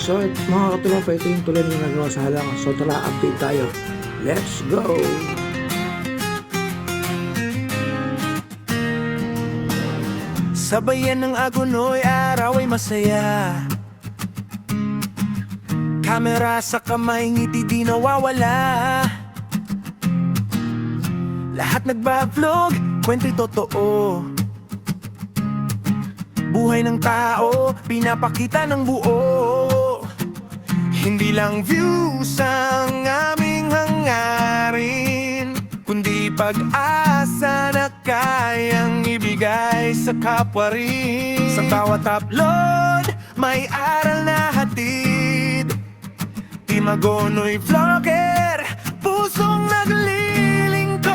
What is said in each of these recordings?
So mga katropa, ito yung tulad ng nagawa sa halaman. So tara, update tayo. Let's go! Sabayan ng agunoy, araw ay masaya. Kamera sa kamay, ngiti di nawawala. Lahat nagba-vlog, kwento'y totoo. Buhay ng tao, pinapakita ng buo. Hindi lang views ang aming hangarin, kundi pag-asa na kayang ibigay sa kapwa rin. Sa bawat upload, may aral na hatid. Team Agonoy Vlogger, pusong naglilingkod.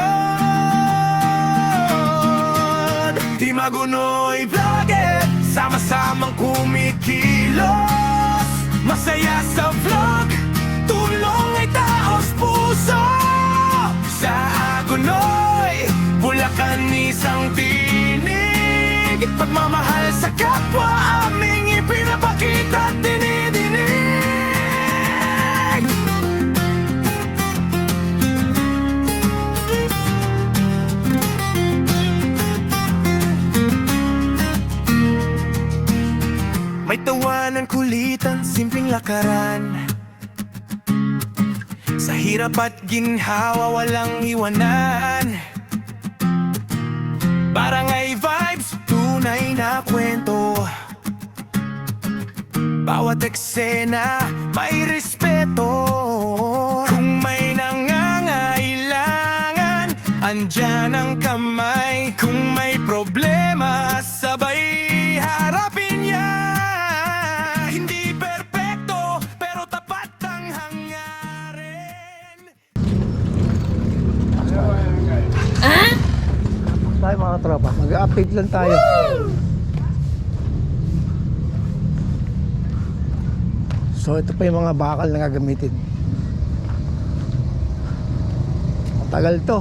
Team Agonoy Vlogger, sama-samang kumikilos. Masaya sa vlog, tulong ay taos puso. Sa Agonoy, Bulacan isang tinig. Pagmamahal sa kapwa, aming ipinapakita at dinidinig. May tawanan, kulitan, simpleng lakaran. Sa hirap at ginhawa, walang iwanan. Barangay vibes, tunay na kwento. Bawat eksena, may respeto. Kung may nangangailangan, andyan ang kamay. Kung may problema, sabay harapin niya. Hindi perpekto, pero tapat ang hangarin. Tayo mga tropa, mag-update lang tayo. So ito pa yung mga bakal na gagamitin. Matagal to.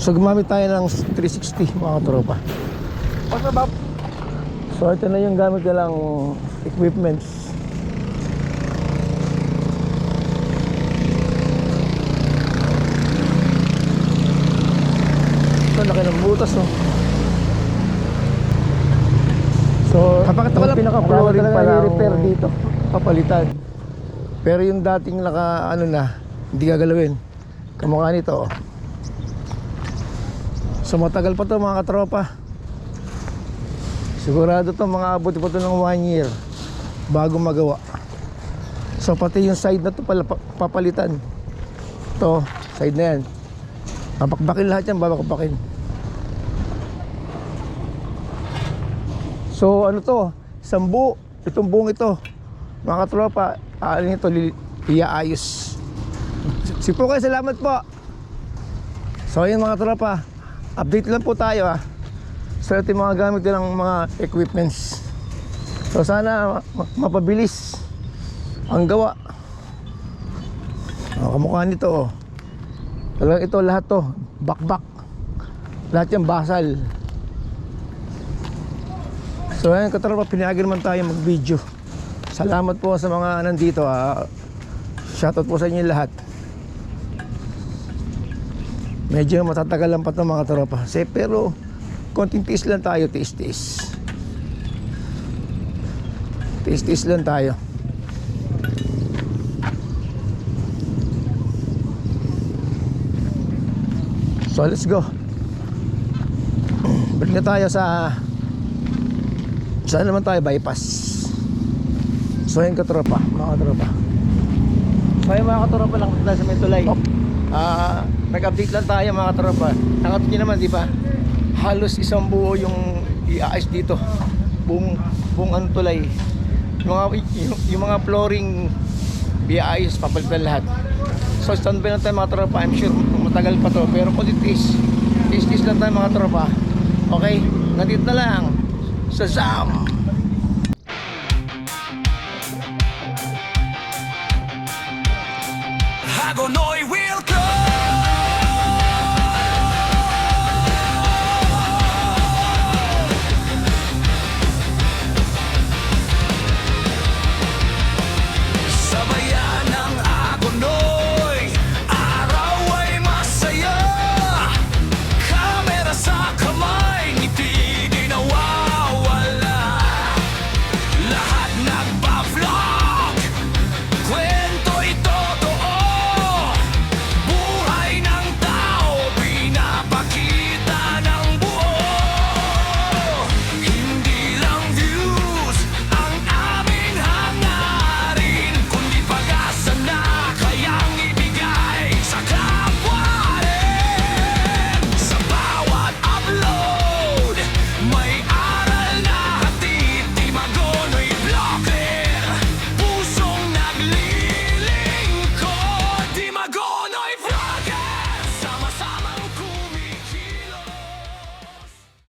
So gumamit tayo ng 360 mga tropa. So ito na yung gamit nilang equipments. Ito laki ng butas, no? So yung pinaka-flooring pa lang repair dito, papalitan. Pero yung dating naka ano na, hindi gagalawin. Kamukha nito, oh. So matagal pa to mga katropa. Sigurado to mga abot pa to ng 1 year bago magawa. So pati yung side na to pala papalitan. To, side na yan. Papakbakin lahat yan, babakbakin. So ano to, isang buo. Itong buong ito mga katropa, alin ito, iaayos. Sipo kayo, salamat po. So ayun mga tropa, update lang po tayo ha. So ito yung mga gamit ng mga equipments. So sana mapabilis ang gawa. Kamukha nito, oh. Talagang ito lahat to bakbak. Lahat yan basal. So ayun katropa, pinayagan naman tayo mag video. Salamat po sa mga nandito ha. Shoutout po sa inyo lahat. Medyo matatagalan pa ito mga tropa. Pero konting tiis lang tayo, tiis-tiis. Tiis-tiis lang tayo. So let's go. Balik na tayo sa saan naman tayo, bypass. So yun katropa, mga tropa. So yun mga katropa, lang tayo sa may tulay. Nag-update lang tayo mga tropa. Nakatid nyo naman, di ba? Halos isang buo yung i-ayos dito. buong ano tulay. Yung mga flooring biayos, papalitan lahat. So standby lang tayo mga tropa. I'm sure matagal pa to, pero kung tis lang tayo mga tropa. Okay, nandito na lang sa Zam.